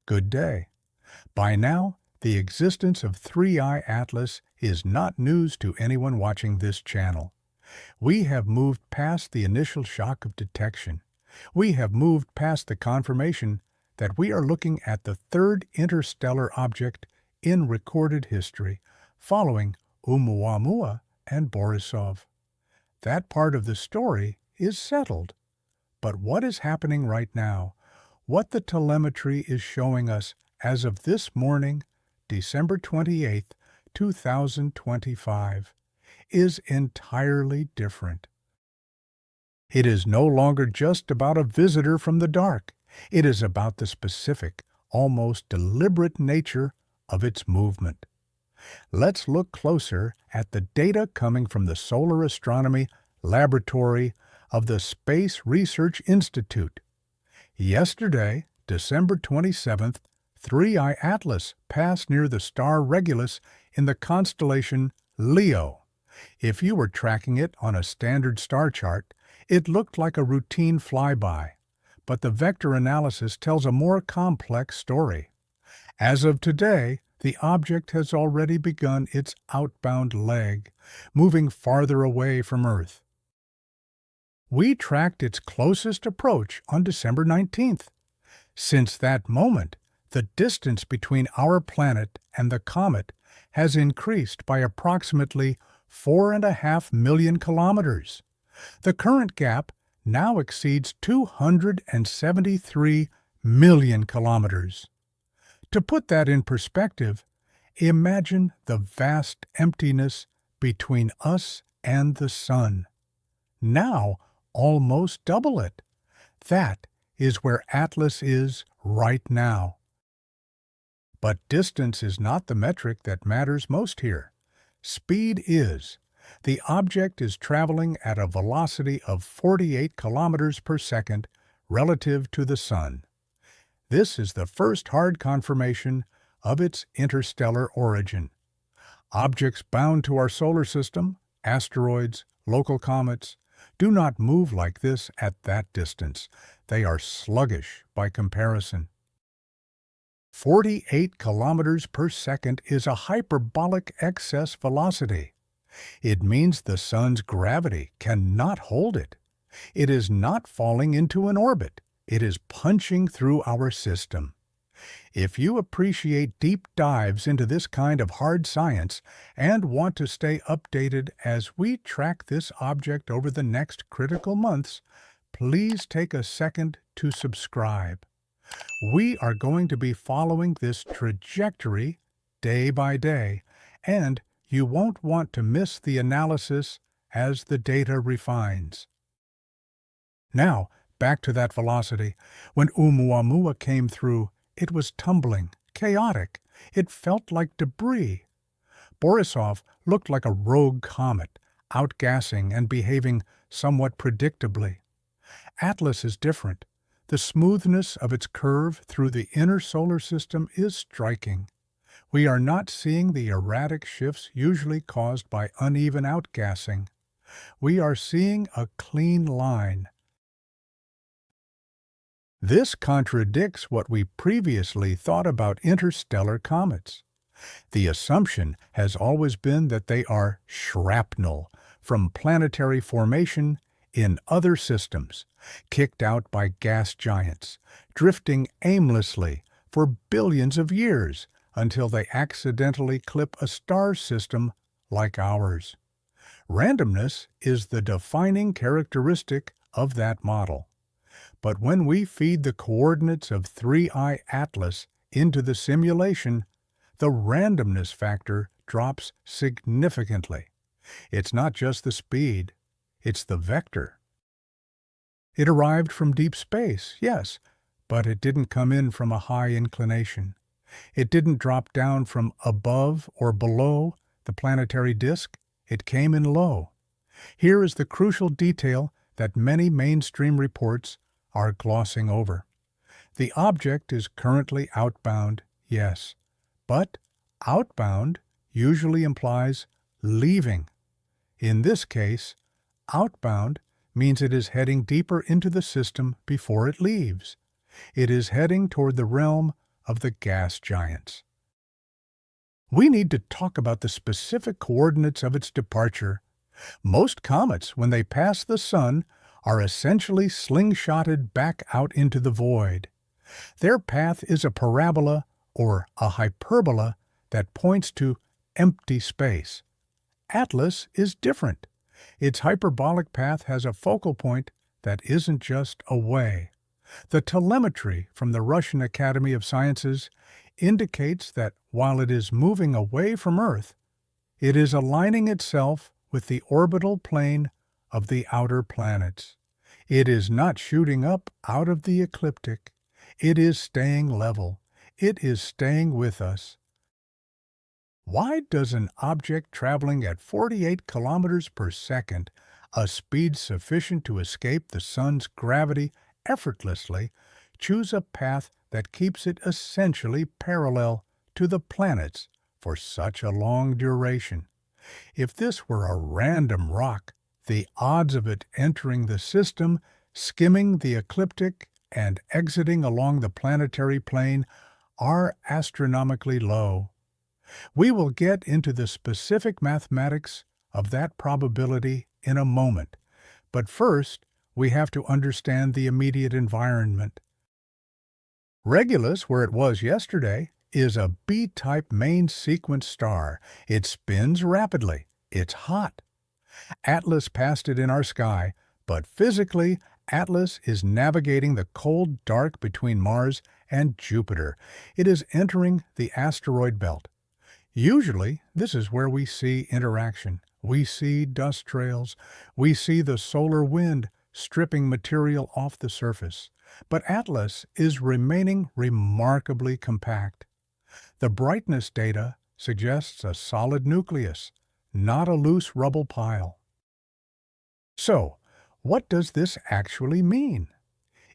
Good day. By now, the existence of 3I Atlas is not news to anyone watching this channel. We have moved past the initial shock of detection. We have moved past the confirmation that we are looking at the third interstellar object in recorded history, following Oumuamua and Borisov. That part of the story is settled. But what is happening right now, what the telemetry is showing us as of this morning, December 28, 2025, is entirely different. It is no longer just about a visitor from the dark. It is about the specific, almost deliberate nature of its movement. Let's look closer at the data coming from the Solar Astronomy Laboratory of the Space Research Institute. Yesterday, December 27th, 3I Atlas passed near the star Regulus in the constellation Leo. If you were tracking it on a standard star chart, it looked like a routine flyby, but the vector analysis tells a more complex story. As of today, the object has already begun its outbound leg, moving farther away from Earth. We tracked its closest approach on December 19th. Since that moment, the distance between our planet and the comet has increased by approximately 4.5 million kilometers. The current gap now exceeds 273 million kilometers. To put that in perspective, imagine the vast emptiness between us and the Sun. Now, almost double it. That is where Atlas is right now. But distance is not the metric that matters most here. Speed is. The object is traveling at a velocity of 48 kilometers per second relative to the Sun. This is the first hard confirmation of its interstellar origin. Objects bound to our solar system, asteroids, local comets, do not move like this at that distance. They are sluggish by comparison. 48 kilometers per second is a hyperbolic excess velocity. It means the Sun's gravity cannot hold it. It is not falling into an orbit. It is punching through our system. If you appreciate deep dives into this kind of hard science and want to stay updated as we track this object over the next critical months, please take a second to subscribe. We are going to be following this trajectory day by day, and you won't want to miss the analysis as the data refines. Now, back to that velocity. When Oumuamua came through, it was tumbling, chaotic. It felt like debris. Borisov looked like a rogue comet, outgassing and behaving somewhat predictably. Atlas is different. The smoothness of its curve through the inner solar system is striking. We are not seeing the erratic shifts usually caused by uneven outgassing. We are seeing a clean line. This contradicts what we previously thought about interstellar comets. The assumption has always been that they are shrapnel from planetary formation in other systems, kicked out by gas giants, drifting aimlessly for billions of years until they accidentally clip a star system like ours. Randomness is the defining characteristic of that model. But when we feed the coordinates of 3I Atlas into the simulation, the randomness factor drops significantly. It's not just the speed, it's the vector. It arrived from deep space, yes, but it didn't come in from a high inclination. It didn't drop down from above or below the planetary disk. It came in low. Here is the crucial detail that many mainstream reports are glossing over. The object is currently outbound, yes, but outbound usually implies leaving. In this case, outbound means it is heading deeper into the system before it leaves. It is heading toward the realm of the gas giants. We need to talk about the specific coordinates of its departure. Most comets, when they pass the Sun, are essentially slingshotted back out into the void. Their path is a parabola or a hyperbola that points to empty space. Atlas is different. Its hyperbolic path has a focal point that isn't just away. The telemetry from the Russian Academy of Sciences indicates that while it is moving away from Earth, it is aligning itself with the orbital plane of the outer planets. It is not shooting up out of the ecliptic. It is staying level. It is staying with us. Why does an object traveling at 48 kilometers per second, a speed sufficient to escape the Sun's gravity effortlessly, choose a path that keeps it essentially parallel to the planets for such a long duration? If this were a random rock, the odds of it entering the system, skimming the ecliptic, and exiting along the planetary plane are astronomically low. We will get into the specific mathematics of that probability in a moment, but first we have to understand the immediate environment. Regulus, where it was yesterday, is a B-type main sequence star. It spins rapidly. It's hot. Atlas passed it in our sky, but physically, Atlas is navigating the cold dark between Mars and Jupiter. It is entering the asteroid belt. Usually, this is where we see interaction. We see dust trails. We see the solar wind stripping material off the surface. But Atlas is remaining remarkably compact. The brightness data suggests a solid nucleus, not a loose rubble pile. So, what does this actually mean?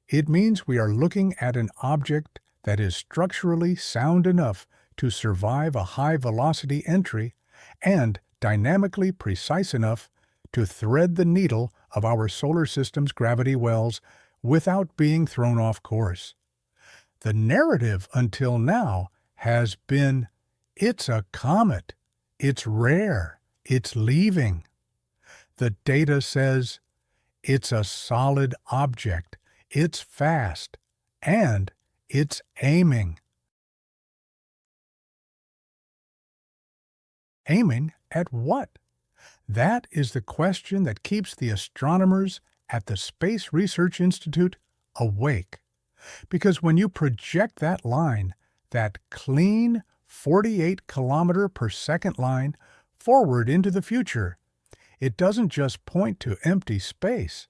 It means we are looking at an object that is structurally sound enough to survive a high-velocity entry and dynamically precise enough to thread the needle of our solar system's gravity wells without being thrown off course. The narrative until now has been, it's a comet, it's rare, it's leaving. The data says, it's a solid object, it's fast, and it's aiming. Aiming at what? That is the question that keeps the astronomers at the Space Research Institute awake. Because when you project that line, that clean 48-kilometer per second line, forward into the future, it doesn't just point to empty space.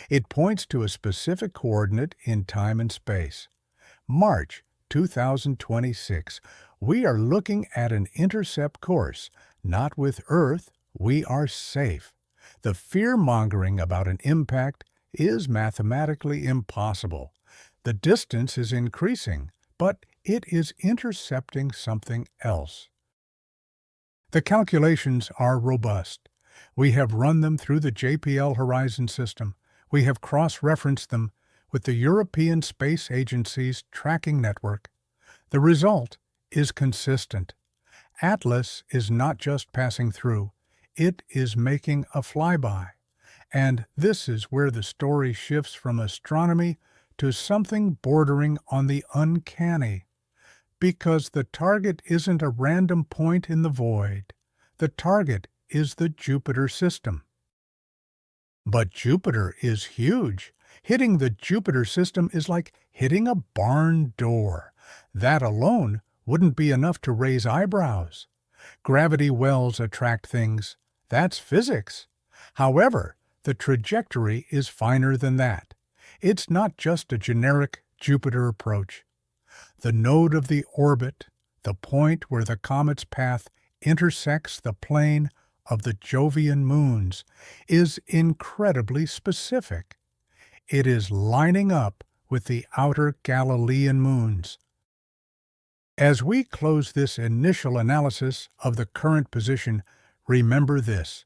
It points to a specific coordinate in time and space. March 2026. We are looking at an intercept course. Not with Earth, we are safe. The fear-mongering about an impact is mathematically impossible. The distance is increasing, but it is intercepting something else. The calculations are robust. We have run them through the JPL Horizon system. We have cross-referenced them with the European Space Agency's tracking network. The result is consistent. Atlas is not just passing through, it is making a flyby. And this is where the story shifts from astronomy to something bordering on the uncanny. Because the target isn't a random point in the void. The target is the Jupiter system. But Jupiter is huge. Hitting the Jupiter system is like hitting a barn door. That alone wouldn't be enough to raise eyebrows. Gravity wells attract things. That's physics. However, the trajectory is finer than that. It's not just a generic Jupiter approach. The node of the orbit, the point where the comet's path intersects the plane of the Jovian moons, is incredibly specific. It is lining up with the outer Galilean moons. As we close this initial analysis of the current position, remember this.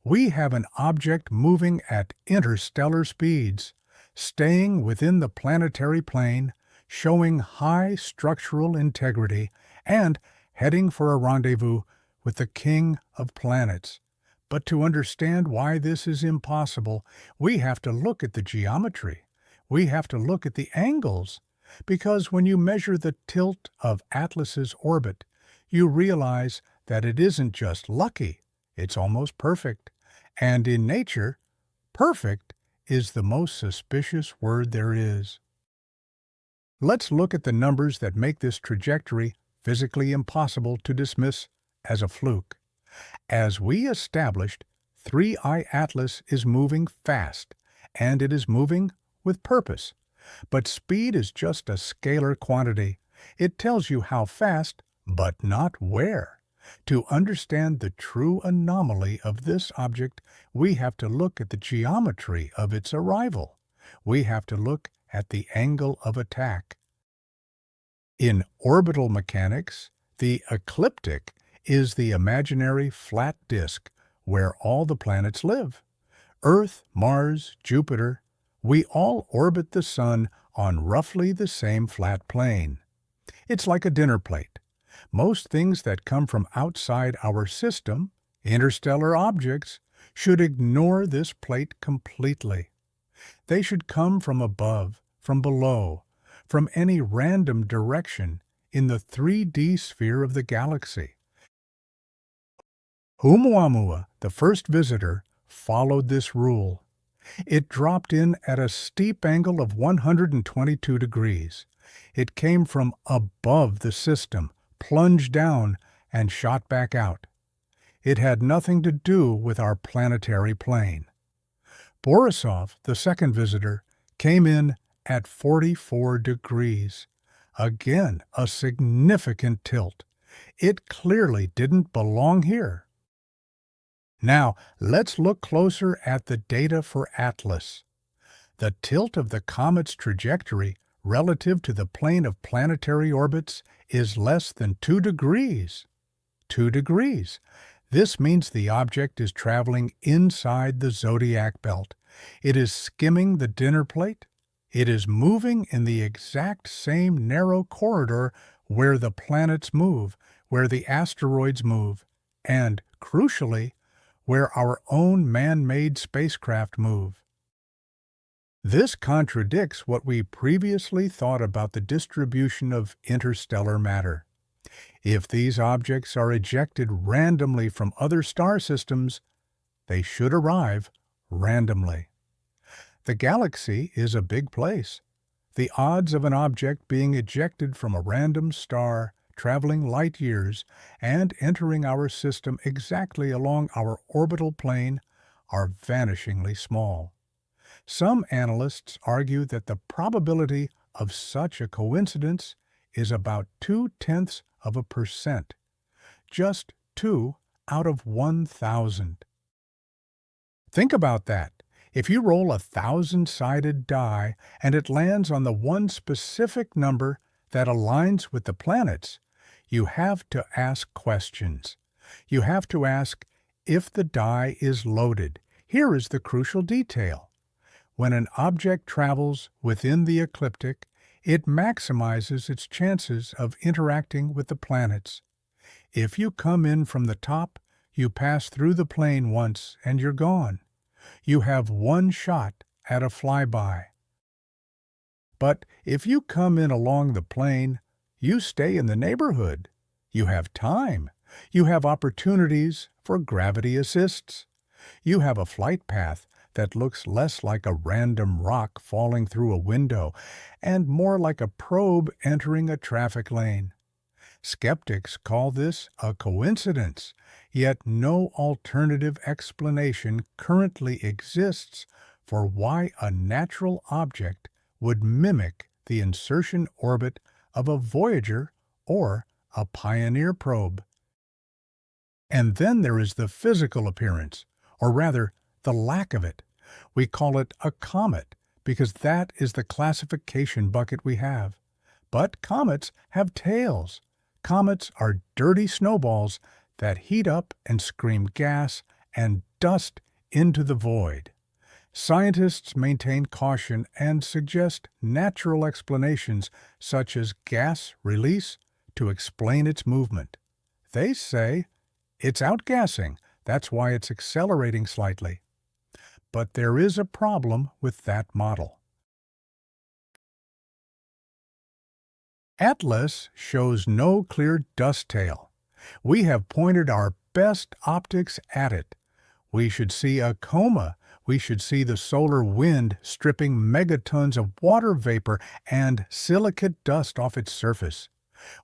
We have an object moving at interstellar speeds, staying within the planetary plane, showing high structural integrity and heading for a rendezvous with the king of planets. But to understand why this is impossible, we have to look at the geometry. We have to look at the angles, because when you measure the tilt of Atlas's orbit, you realize that it isn't just lucky, it's almost perfect. And in nature, perfect is the most suspicious word there is. Let's look at the numbers that make this trajectory physically impossible to dismiss as a fluke. As we established, 3I Atlas is moving fast, and it is moving with purpose. But speed is just a scalar quantity. It tells you how fast, but not where. To understand the true anomaly of this object, we have to look at the geometry of its arrival. We have to look at the angle of attack. In orbital mechanics, the ecliptic is the imaginary flat disk where all the planets live. Earth, Mars, Jupiter, we all orbit the Sun on roughly the same flat plane. It's like a dinner plate. Most things that come from outside our system, interstellar objects, should ignore this plate completely. They should come from above, from below, from any random direction in the 3D sphere of the galaxy. Oumuamua, the first visitor, followed this rule. It dropped in at a steep angle of 122 degrees. It came from above the system, plunged down, and shot back out. It had nothing to do with our planetary plane. Borisov, the second visitor, came in at 44 degrees. Again, a significant tilt. It clearly didn't belong here. Now, let's look closer at the data for Atlas. The tilt of the comet's trajectory relative to the plane of planetary orbits is less than 2 degrees. 2 degrees. This means the object is traveling inside the zodiac belt. It is skimming the dinner plate. It is moving in the exact same narrow corridor where the planets move, where the asteroids move, and, crucially, where our own man-made spacecraft move. This contradicts what we previously thought about the distribution of interstellar matter. If these objects are ejected randomly from other star systems, they should arrive randomly. The galaxy is a big place. The odds of an object being ejected from a random star, traveling light years, and entering our system exactly along our orbital plane are vanishingly small. Some analysts argue that the probability of such a coincidence is about 0.2%, just 2 out of 1,000. Think about that. If you roll a 1,000-sided die and it lands on the one specific number that aligns with the planets, you have to ask questions. You have to ask if the die is loaded. Here is the crucial detail. When an object travels within the ecliptic, it maximizes its chances of interacting with the planets. If you come in from the top, you pass through the plane once and you're gone. You have one shot at a flyby. But if you come in along the plane, you stay in the neighborhood. You have time. You have opportunities for gravity assists. You have a flight path that looks less like a random rock falling through a window and more like a probe entering a traffic lane. Skeptics call this a coincidence, yet no alternative explanation currently exists for why a natural object would mimic the insertion orbit of a Voyager or a Pioneer probe. And then there is the physical appearance, or rather, the lack of it. We call it a comet because that is the classification bucket we have. But comets have tails. Comets are dirty snowballs that heat up and scream gas and dust into the void. Scientists maintain caution and suggest natural explanations such as gas release to explain its movement. They say it's outgassing, that's why it's accelerating slightly. But there is a problem with that model. Atlas shows no clear dust tail. We have pointed our best optics at it. We should see a coma. We should see the solar wind stripping megatons of water vapor and silicate dust off its surface.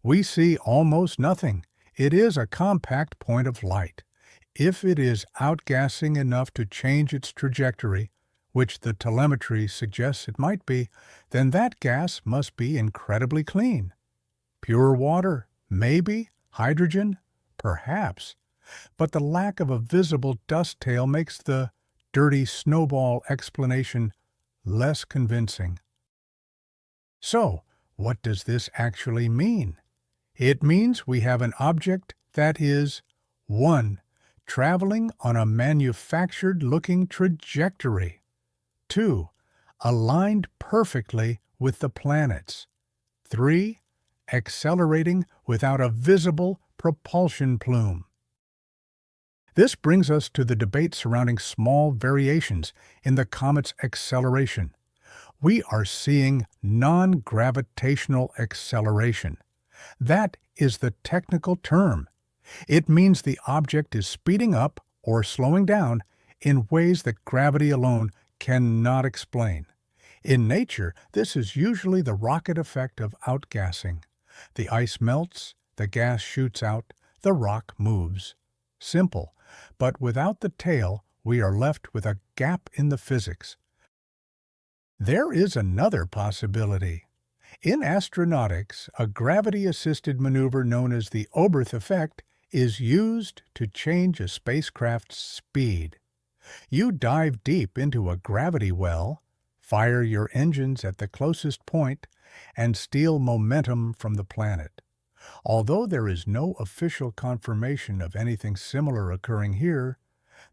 We see almost nothing. It is a compact point of light. If it is outgassing enough to change its trajectory, which the telemetry suggests it might be, then that gas must be incredibly clean. Pure water, maybe, hydrogen, perhaps. But the lack of a visible dust tail makes the dirty snowball explanation less convincing. So, what does this actually mean? It means we have an object that is 1. Traveling on a manufactured-looking trajectory. 2. Aligned perfectly with the planets. 3. Accelerating without a visible propulsion plume. This brings us to the debate surrounding small variations in the comet's acceleration. We are seeing non-gravitational acceleration. That is the technical term. It means the object is speeding up or slowing down in ways that gravity alone cannot explain. In nature, this is usually the rocket effect of outgassing. The ice melts, the gas shoots out, the rock moves. Simple, but without the tail, we are left with a gap in the physics. There is another possibility. In astronautics, a gravity-assisted maneuver known as the Oberth effect is used to change a spacecraft's speed. You dive deep into a gravity well, fire your engines at the closest point, and steal momentum from the planet. Although there is no official confirmation of anything similar occurring here,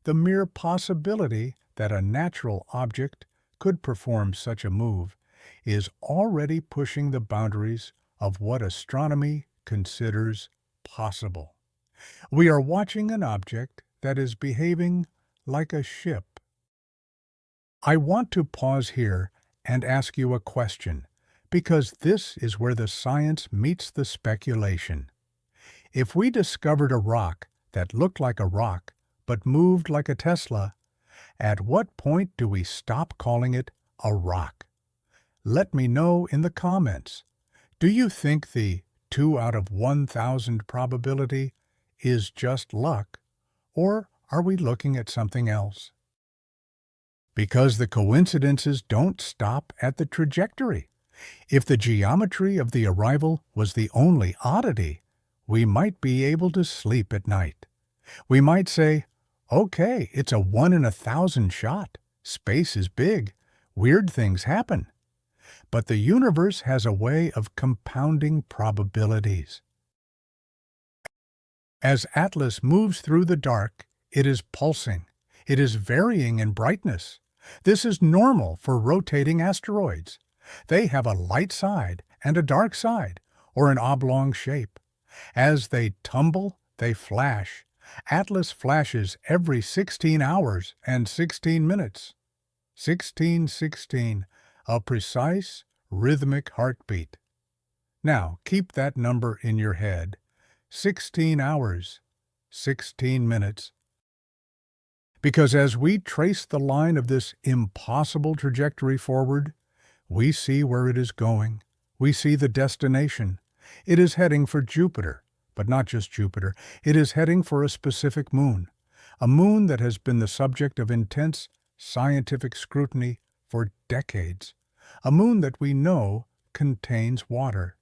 the mere possibility that a natural object could perform such a move is already pushing the boundaries of what astronomy considers possible. We are watching an object that is behaving like a ship. I want to pause here and ask you a question, because this is where the science meets the speculation. If we discovered a rock that looked like a rock but moved like a Tesla, at what point do we stop calling it a rock? Let me know in the comments. Do you think the 2 out of 1,000 probability is just luck, or are we looking at something else? Because the coincidences don't stop at the trajectory. If the geometry of the arrival was the only oddity, we might be able to sleep at night. We might say, okay, it's a 1 in 1,000 shot. Space is big. Weird things happen. But the universe has a way of compounding probabilities. As Atlas moves through the dark, it is pulsing. It is varying in brightness. This is normal for rotating asteroids. They have a light side and a dark side, or an oblong shape. As they tumble, they flash. Atlas flashes every 16 hours and 16 minutes. 1616, a precise, rhythmic heartbeat. Now, keep that number in your head. 16 hours, 16 minutes. Because as we trace the line of this impossible trajectory forward, we see where it is going. We see the destination. It is heading for Jupiter, but not just Jupiter. It is heading for a specific moon, a moon that has been the subject of intense scientific scrutiny for decades, a moon that we know contains water.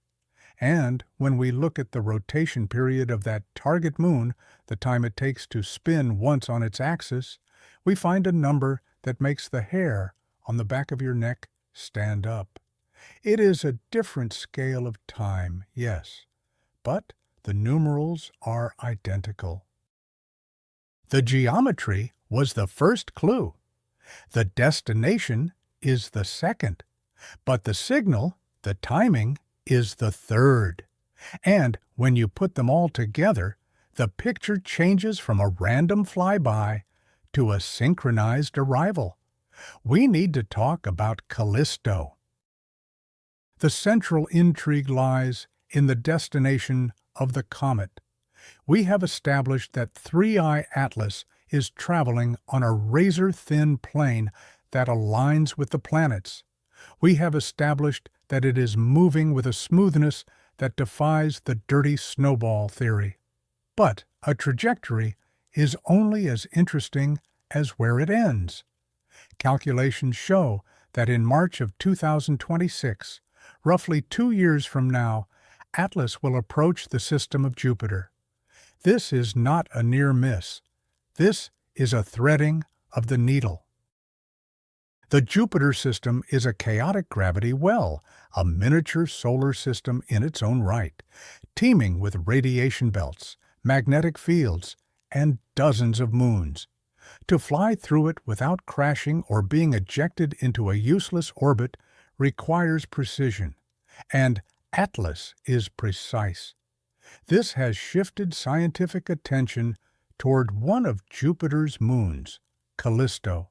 And when we look at the rotation period of that target moon, the time it takes to spin once on its axis, we find a number that makes the hair on the back of your neck stand up. It is a different scale of time, yes, but the numerals are identical. The geometry was the first clue. The destination is the second, but the signal, the timing, is the third. And when you put them all together, the picture changes from a random flyby to a synchronized arrival. We need to talk about Callisto. The central intrigue lies in the destination of the comet. We have established that 3I Atlas is traveling on a razor-thin plane that aligns with the planets. We have established that it is moving with a smoothness that defies the dirty snowball theory. But a trajectory is only as interesting as where it ends. Calculations show that in March of 2026, roughly 2 years from now, Atlas will approach the system of Jupiter. This is not a near miss. This is a threading of the needle. The Jupiter system is a chaotic gravity well, a miniature solar system in its own right, teeming with radiation belts, magnetic fields, and dozens of moons. To fly through it without crashing or being ejected into a useless orbit requires precision, and Atlas is precise. This has shifted scientific attention toward one of Jupiter's moons, Callisto.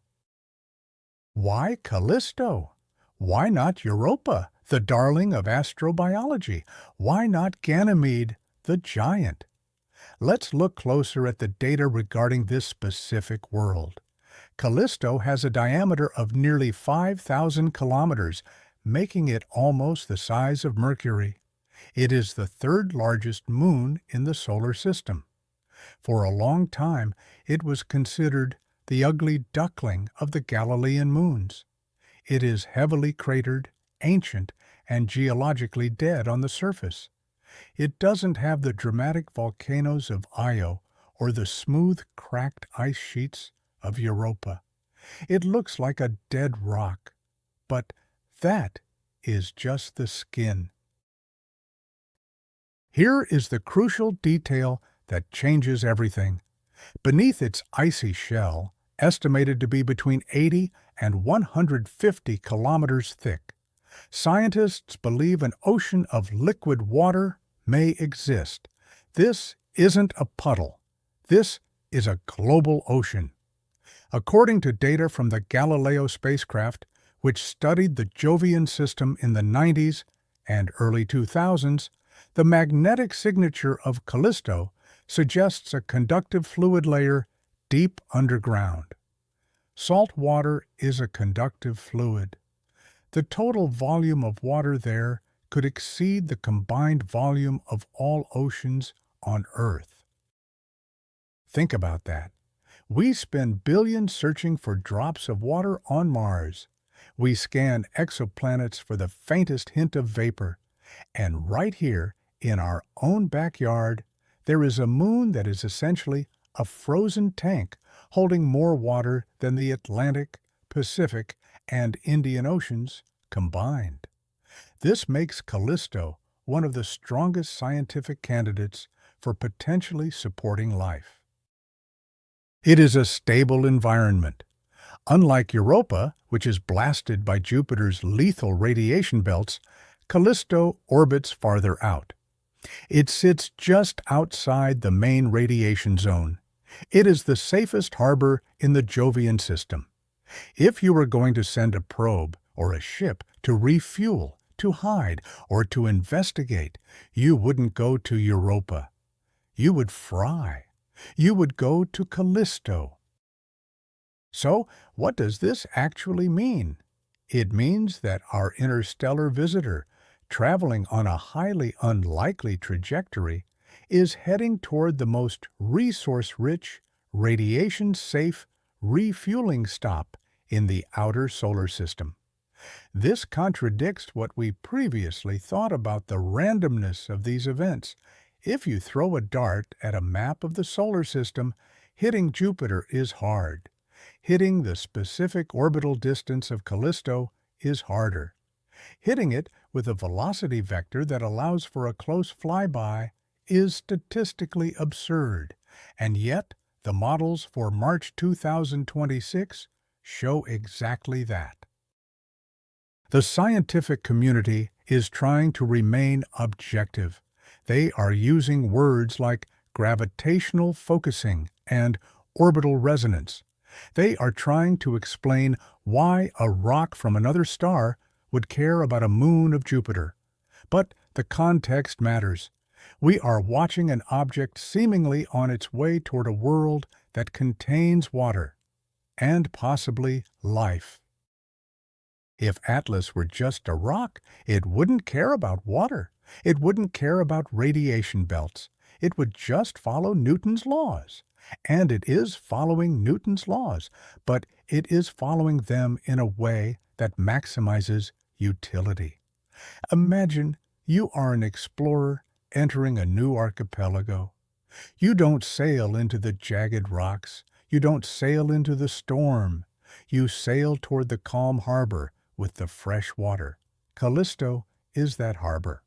Why Callisto? Why not Europa, the darling of astrobiology? Why not Ganymede, the giant? Let's look closer at the data regarding this specific world. Callisto has a diameter of nearly 5,000 kilometers, making it almost the size of Mercury. It is the third largest moon in the solar system. For a long time, it was considered the ugly duckling of the Galilean moons. It is heavily cratered, ancient, and geologically dead on the surface. It doesn't have the dramatic volcanoes of Io or the smooth, cracked ice sheets of Europa. It looks like a dead rock, but that is just the skin. Here is the crucial detail that changes everything. Beneath its icy shell, estimated to be between 80 and 150 kilometers thick, scientists believe an ocean of liquid water may exist. This isn't a puddle. This is a global ocean. According to data from the Galileo spacecraft, which studied the Jovian system in the 90s and early 2000s, the magnetic signature of Callisto suggests a conductive fluid layer deep underground. Salt water is a conductive fluid. The total volume of water there could exceed the combined volume of all oceans on Earth. Think about that. We spend billions searching for drops of water on Mars. We scan exoplanets for the faintest hint of vapor. And right here, in our own backyard, there is a moon that is essentially a frozen tank holding more water than the Atlantic, Pacific, and Indian Oceans combined. This makes Callisto one of the strongest scientific candidates for potentially supporting life. It is a stable environment. Unlike Europa, which is blasted by Jupiter's lethal radiation belts, Callisto orbits farther out. It sits just outside the main radiation zone. It is the safest harbor in the Jovian system. If you were going to send a probe or a ship to refuel, to hide, or to investigate, you wouldn't go to Europa. You would fry. You would go to Callisto. So, what does this actually mean? It means that our interstellar visitor, traveling on a highly unlikely trajectory, is heading toward the most resource-rich, radiation-safe refueling stop in the outer solar system. This contradicts what we previously thought about the randomness of these events. If you throw a dart at a map of the solar system, hitting Jupiter is hard. Hitting the specific orbital distance of Callisto is harder. Hitting it with a velocity vector that allows for a close flyby is statistically absurd, and yet the models for March 2026 show exactly that. The scientific community is trying to remain objective. They are using words like gravitational focusing and orbital resonance. They are trying to explain why a rock from another star would care about a moon of Jupiter. But the context matters. We are watching an object seemingly on its way toward a world that contains water and possibly life. If Atlas were just a rock, it wouldn't care about water. It wouldn't care about radiation belts. It would just follow Newton's laws. And it is following Newton's laws, but it is following them in a way that maximizes utility. Imagine you are an explorer entering a new archipelago. You don't sail into the jagged rocks. You don't sail into the storm. You sail toward the calm harbor with the fresh water. Callisto is that harbor.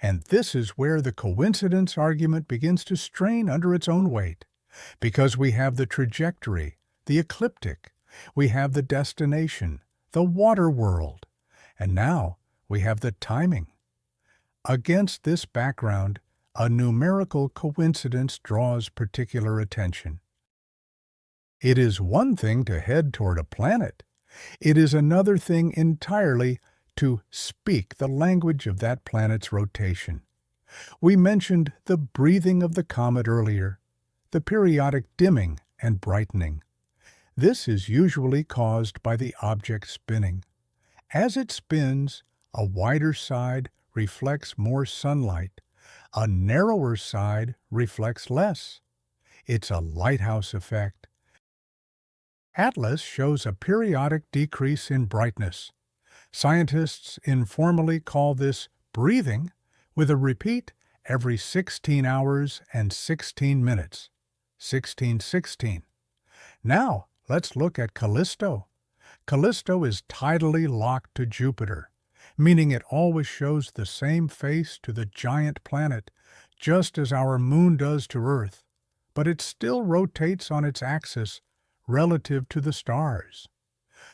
And this is where the coincidence argument begins to strain under its own weight, because we have the trajectory, the ecliptic, we have the destination, the water world, and now we have the timing. Against this background, a numerical coincidence draws particular attention. It is one thing to head toward a planet. It is another thing entirely to speak the language of that planet's rotation. We mentioned the breathing of the comet earlier, the periodic dimming and brightening. This is usually caused by the object spinning. As it spins, a wider side reflects more sunlight. A narrower side reflects less. It's a lighthouse effect. Atlas shows a periodic decrease in brightness. Scientists informally call this breathing, with a repeat every 16 hours and 16 minutes. 1616. Now, let's look at Callisto. Callisto is tidally locked to Jupiter, meaning it always shows the same face to the giant planet, just as our moon does to Earth, but it still rotates on its axis relative to the stars.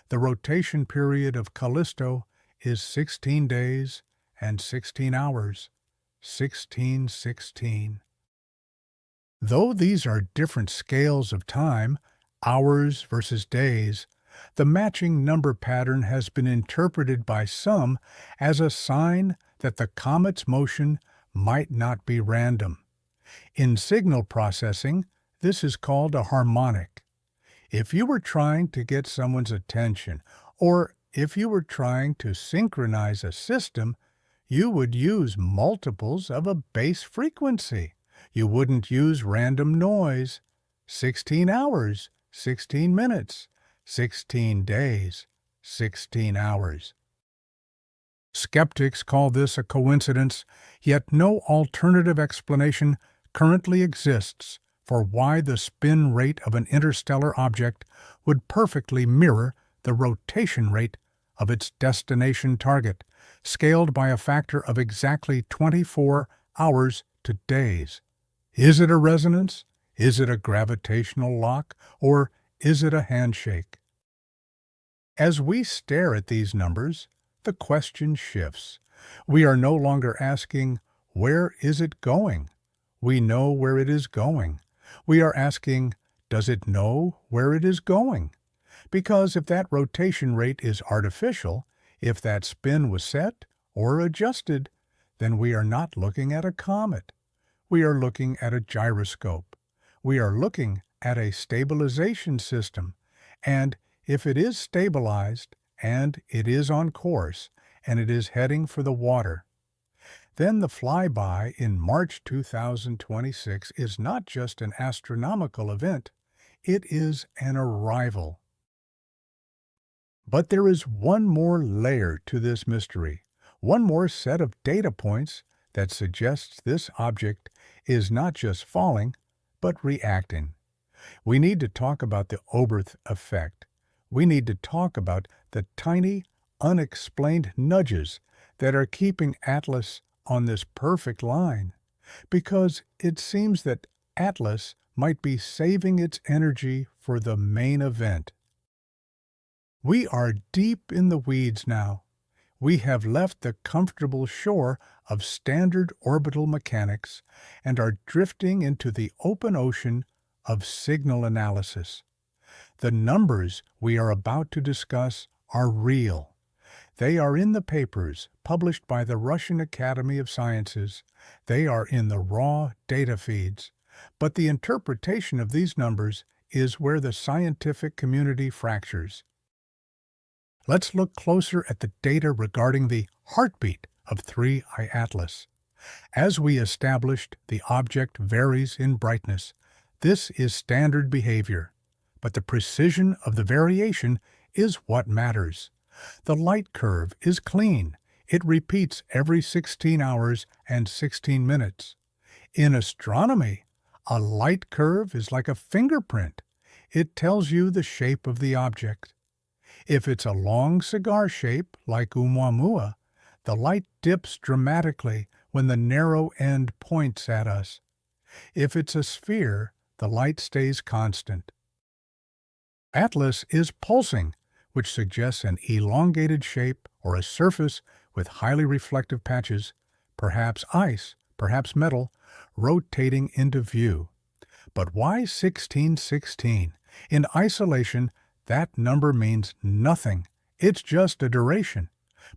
The rotation period of Callisto is 16 days and 16 hours, 1616. Though these are different scales of time, hours versus days, the matching number pattern has been interpreted by some as a sign that the comet's motion might not be random. In signal processing, this is called a harmonic. If you were trying to get someone's attention, or if you were trying to synchronize a system, you would use multiples of a base frequency. You wouldn't use random noise. 16 hours, 16 minutes, 16 days, 16 hours. Skeptics call this a coincidence, yet no alternative explanation currently exists for why the spin rate of an interstellar object would perfectly mirror the rotation rate of its destination target, scaled by a factor of exactly 24 hours to days. Is it a resonance? Is it a gravitational lock? Or is it a handshake? As we stare at these numbers, the question shifts. We are no longer asking, where is it going? We know where it is going. We are asking, does it know where it is going? Because if that rotation rate is artificial, if that spin was set or adjusted, then we are not looking at a comet. We are looking at a gyroscope. We are looking at a stabilization system. And if it is stabilized, and it is on course, and it is heading for the water, then the flyby in March 2026 is not just an astronomical event, it is an arrival. But there is one more layer to this mystery, one more set of data points that suggests this object is not just falling, but reacting. We need to talk about the Oberth effect. We need to talk about the tiny, unexplained nudges that are keeping Atlas on this perfect line, because it seems that Atlas might be saving its energy for the main event. We are deep in the weeds now. We have left the comfortable shore of standard orbital mechanics and are drifting into the open ocean of signal analysis. The numbers we are about to discuss are real. They are in the papers published by the Russian Academy of Sciences. They are in the raw data feeds. But the interpretation of these numbers is where the scientific community fractures. Let's look closer at the data regarding the heartbeat of 3I Atlas. As we established, the object varies in brightness. This is standard behavior. But the precision of the variation is what matters. The light curve is clean. It repeats every 16 hours and 16 minutes. In astronomy, a light curve is like a fingerprint. It tells you the shape of the object. If it's a long cigar shape, like Oumuamua, the light dips dramatically when the narrow end points at us. If it's a sphere, the light stays constant. Atlas is pulsing, which suggests an elongated shape or a surface with highly reflective patches, perhaps ice, perhaps metal, rotating into view. But why 1616? In isolation, that number means nothing. It's just a duration.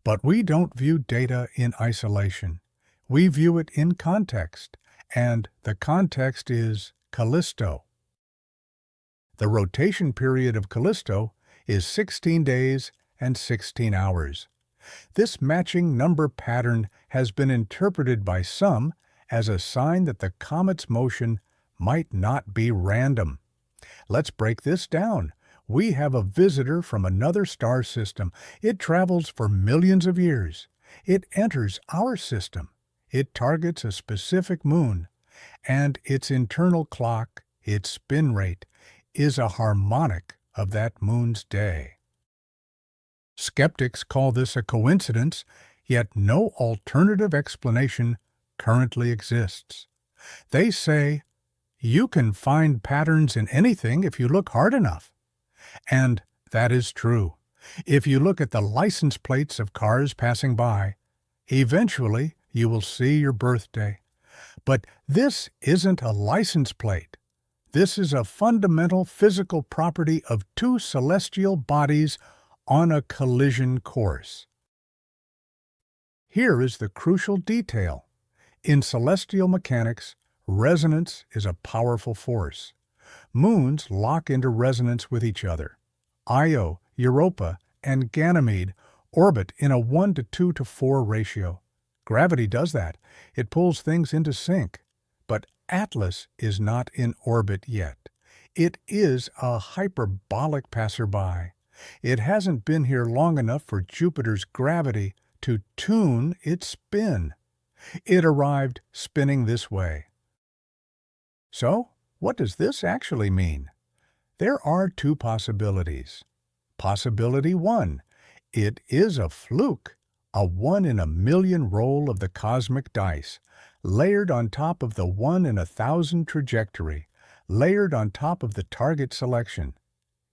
But we don't view data in isolation. We view it in context, and the context is Callisto. The rotation period of Callisto is 16 days and 16 hours. This matching number pattern has been interpreted by some as a sign that the comet's motion might not be random. Let's break this down. We have a visitor from another star system. It travels for millions of years. It enters our system. It targets a specific moon, and its internal clock, its spin rate, is a harmonic of that moon's day. Skeptics call this a coincidence, yet no alternative explanation currently exists. They say, you can find patterns in anything if you look hard enough. And that is true. If you look at the license plates of cars passing by, eventually you will see your birthday. But this isn't a license plate. This is a fundamental physical property of two celestial bodies on a collision course. Here is the crucial detail. In celestial mechanics, resonance is a powerful force. Moons lock into resonance with each other. Io, Europa, and Ganymede orbit in a 1:2:4 ratio. Gravity does that. It pulls things into sync. But Atlas is not in orbit yet. It is a hyperbolic passerby. It hasn't been here long enough for Jupiter's gravity to tune its spin. It arrived spinning this way. So, what does this actually mean? There are two possibilities. Possibility 1. It is a fluke, a 1 in a million roll of the cosmic dice, layered on top of the 1 in 1,000 trajectory, layered on top of the target selection.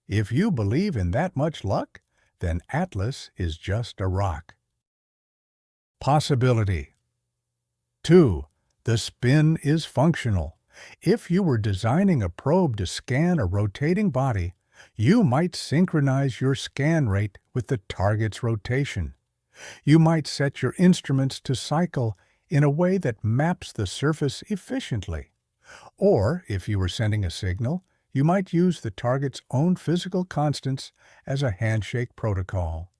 If you believe in that much luck, then Atlas is just a rock. Possibility 2. The spin is functional. If you were designing a probe to scan a rotating body, you might synchronize your scan rate with the target's rotation. You might set your instruments to cycle in a way that maps the surface efficiently. Or, if you were sending a signal, you might use the target's own physical constants as a handshake protocol.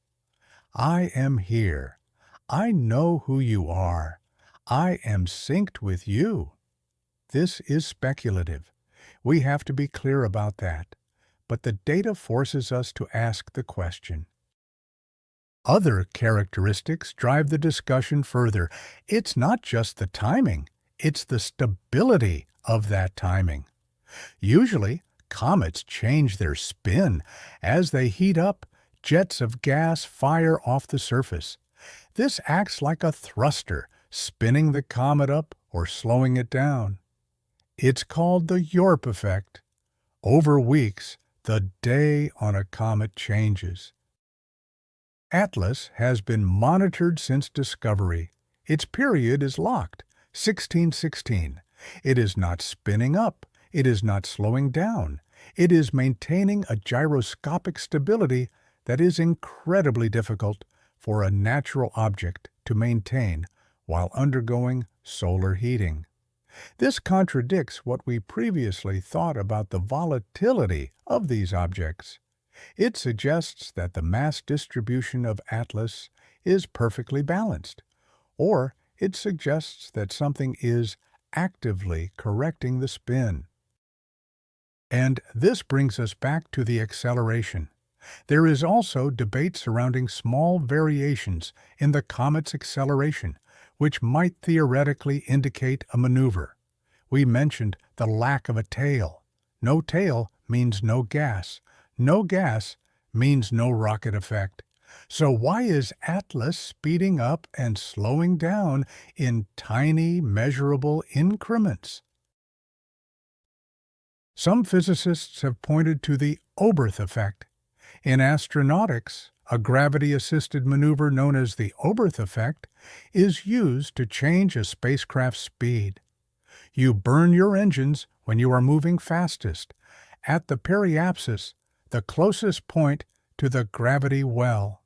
I am here. I know who you are. I am synced with you. This is speculative. We have to be clear about that. But the data forces us to ask the question. Other characteristics drive the discussion further. It's not just the timing, it's the stability of that timing. Usually, comets change their spin. As they heat up, jets of gas fire off the surface. This acts like a thruster, spinning the comet up or slowing it down. It's called the Yorp effect. Over weeks, the day on a comet changes. Atlas has been monitored since discovery. Its period is locked, 1616. It is not spinning up. It is not slowing down. It is maintaining a gyroscopic stability that is incredibly difficult for a natural object to maintain while undergoing solar heating. This contradicts what we previously thought about the volatility of these objects. It suggests that the mass distribution of Atlas is perfectly balanced, or it suggests that something is actively correcting the spin. And this brings us back to the acceleration. There is also debate surrounding small variations in the comet's acceleration, which might theoretically indicate a maneuver. We mentioned the lack of a tail. No tail means no gas. No gas means no rocket effect. So why is Atlas speeding up and slowing down in tiny, measurable increments? Some physicists have pointed to the Oberth effect. In astronautics, a gravity-assisted maneuver known as the Oberth effect is used to change a spacecraft's speed. You burn your engines when you are moving fastest, at the periapsis, the closest point to the gravity well.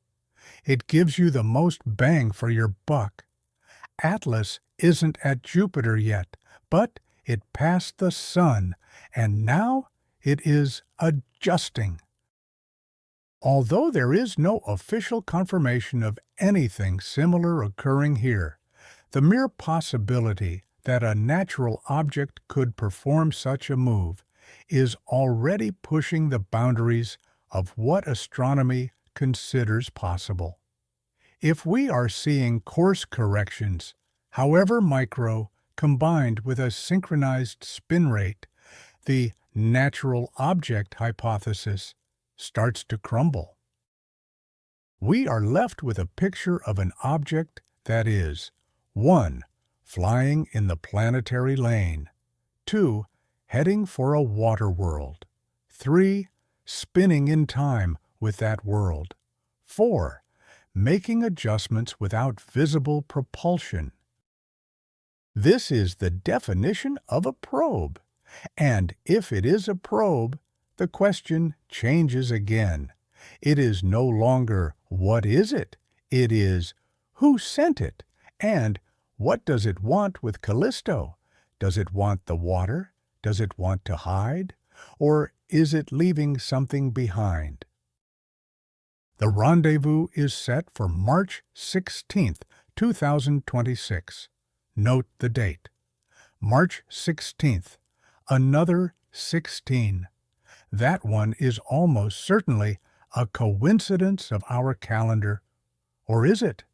It gives you the most bang for your buck. Atlas isn't at Jupiter yet, but it passed the Sun, and now it is adjusting. Although there is no official confirmation of anything similar occurring here, the mere possibility that a natural object could perform such a move is already pushing the boundaries of what astronomy considers possible. If we are seeing course corrections, however micro, combined with a synchronized spin rate, the natural object hypothesis starts to crumble. We are left with a picture of an object that is 1. Flying in the planetary lane, 2. Heading for a water world, 3. Spinning in time with that world, 4. Making adjustments without visible propulsion. This is the definition of a probe. And if it is a probe, the question changes again. It is no longer what is it? It is who sent it? And what does it want with Callisto? Does it want the water? Does it want to hide? Or is it leaving something behind? The rendezvous is set for March 16th, 2026. Note the date. March 16th. Another 16. That one is almost certainly a coincidence of our calendar. Or is it?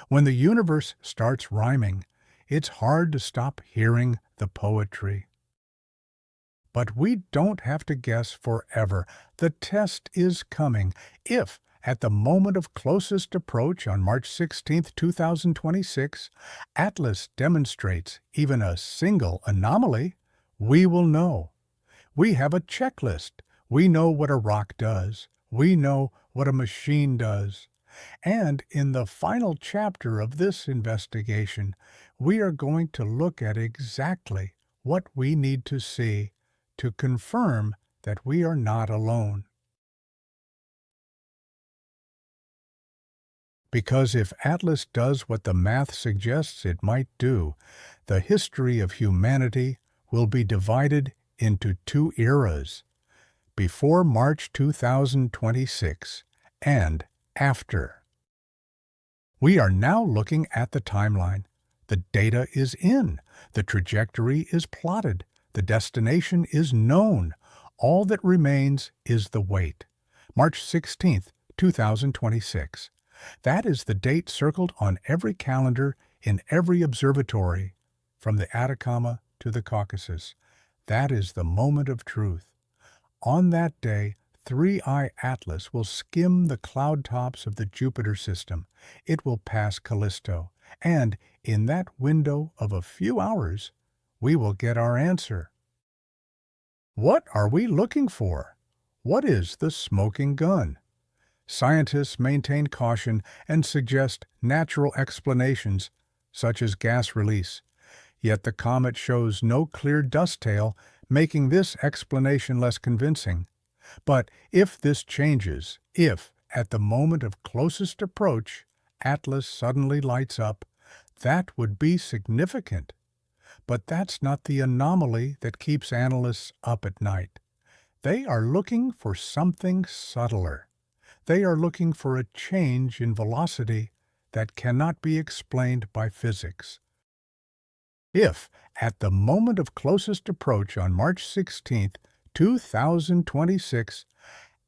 When the universe starts rhyming, it's hard to stop hearing the poetry. But we don't have to guess forever. The test is coming. If, at the moment of closest approach on March 16, 2026, Atlas demonstrates even a single anomaly, we will know. We have a checklist. We know what a rock does. We know what a machine does. And in the final chapter of this investigation, we are going to look at exactly what we need to see to confirm that we are not alone. Because if Atlas does what the math suggests it might do, the history of humanity will be divided into two eras, before March 2026 and after. We are now looking at the timeline. The data is in. The trajectory is plotted. The destination is known. All that remains is the wait. March 16th, 2026. That is the date circled on every calendar in every observatory, from the Atacama to the Caucasus. That is the moment of truth. On that day, 3I Atlas will skim the cloud tops of the Jupiter system. It will pass Callisto, and in that window of a few hours, we will get our answer. What are we looking for? What is the smoking gun? Scientists maintain caution and suggest natural explanations, such as gas release. Yet the comet shows no clear dust tail, making this explanation less convincing. But if this changes, if, at the moment of closest approach, Atlas suddenly lights up, that would be significant. But that's not the anomaly that keeps analysts up at night. They are looking for something subtler. They are looking for a change in velocity that cannot be explained by physics. If, at the moment of closest approach on March 16, 2026,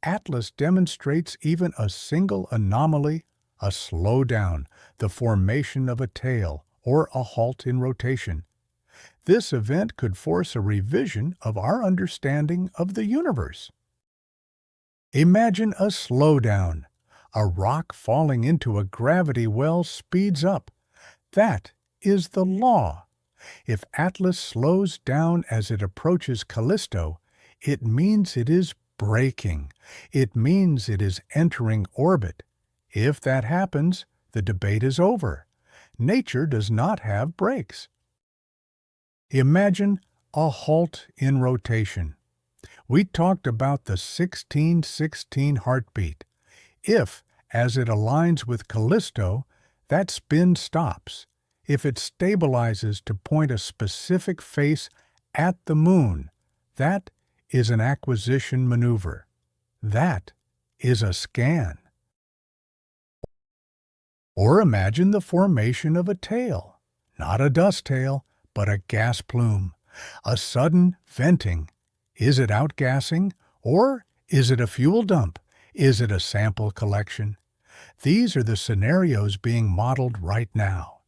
Atlas demonstrates even a single anomaly, a slowdown, the formation of a tail, or a halt in rotation, this event could force a revision of our understanding of the universe. Imagine a slowdown. A rock falling into a gravity well speeds up. That is the law. If Atlas slows down as it approaches Callisto, it means it is braking. It means it is entering orbit. If that happens, the debate is over. Nature does not have brakes. Imagine a halt in rotation. We talked about the 1616 heartbeat. If, as it aligns with Callisto, that spin stops, if it stabilizes to point a specific face at the moon, that is an acquisition maneuver. That is a scan. Or imagine the formation of a tail, not a dust tail, but a gas plume, a sudden venting. Is it outgassing, or is it a fuel dump? Is it a sample collection? These are the scenarios being modeled right now.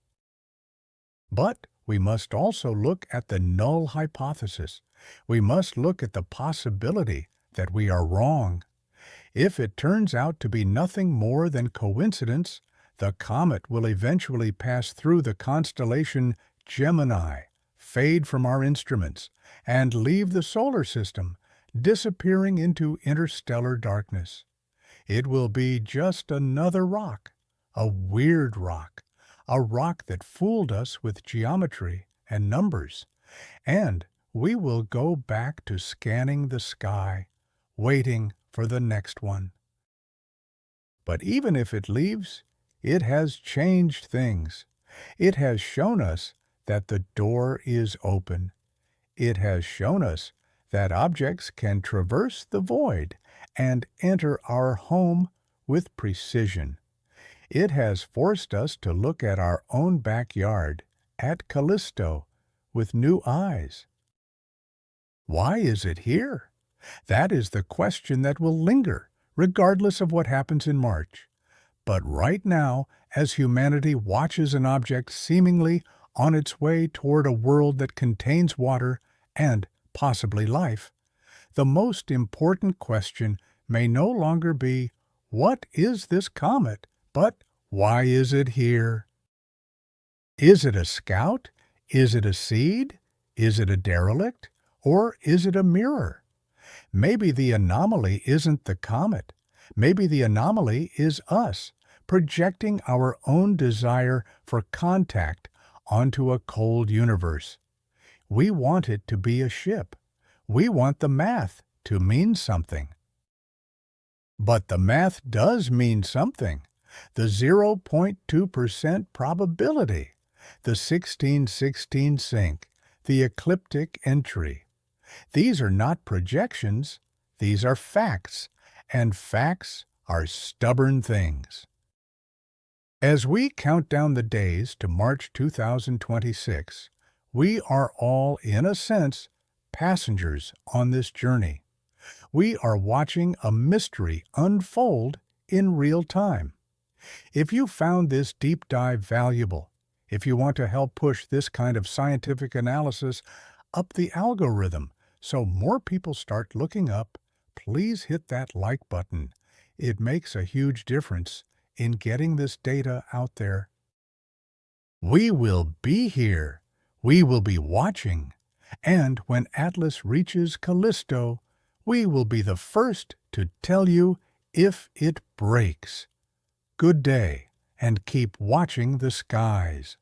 But we must also look at the null hypothesis. We must look at the possibility that we are wrong. If it turns out to be nothing more than coincidence, the comet will eventually pass through the constellation Gemini, fade from our instruments, and leave the solar system, disappearing into interstellar darkness. It will be just another rock, a weird rock, a rock that fooled us with geometry and numbers, and we will go back to scanning the sky, waiting for the next one. But even if it leaves, it has changed things. It has shown us that the door is open. It has shown us that objects can traverse the void and enter our home with precision. It has forced us to look at our own backyard, at Callisto, with new eyes. Why is it here? That is the question that will linger, regardless of what happens in March. But right now, as humanity watches an object seemingly on its way toward a world that contains water and possibly life, the most important question may no longer be, what is this comet, but why is it here? Is it a scout? Is it a seed? Is it a derelict? Or is it a mirror? Maybe the anomaly isn't the comet. Maybe the anomaly is us, projecting our own desire for contact onto a cold universe. We want it to be a ship. We want the math to mean something. But the math does mean something. The 0.2% probability, the 1616 sync, the ecliptic entry. These are not projections, these are facts, and facts are stubborn things. As we count down the days to March 2026, we are all, in a sense, passengers on this journey. We are watching a mystery unfold in real time. If you found this deep dive valuable, if you want to help push this kind of scientific analysis up the algorithm so more people start looking up, please hit that like button. It makes a huge difference in getting this data out there. We will be here. We will be watching. And when Atlas reaches Callisto, we will be the first to tell you if it breaks. Good day, and keep watching the skies.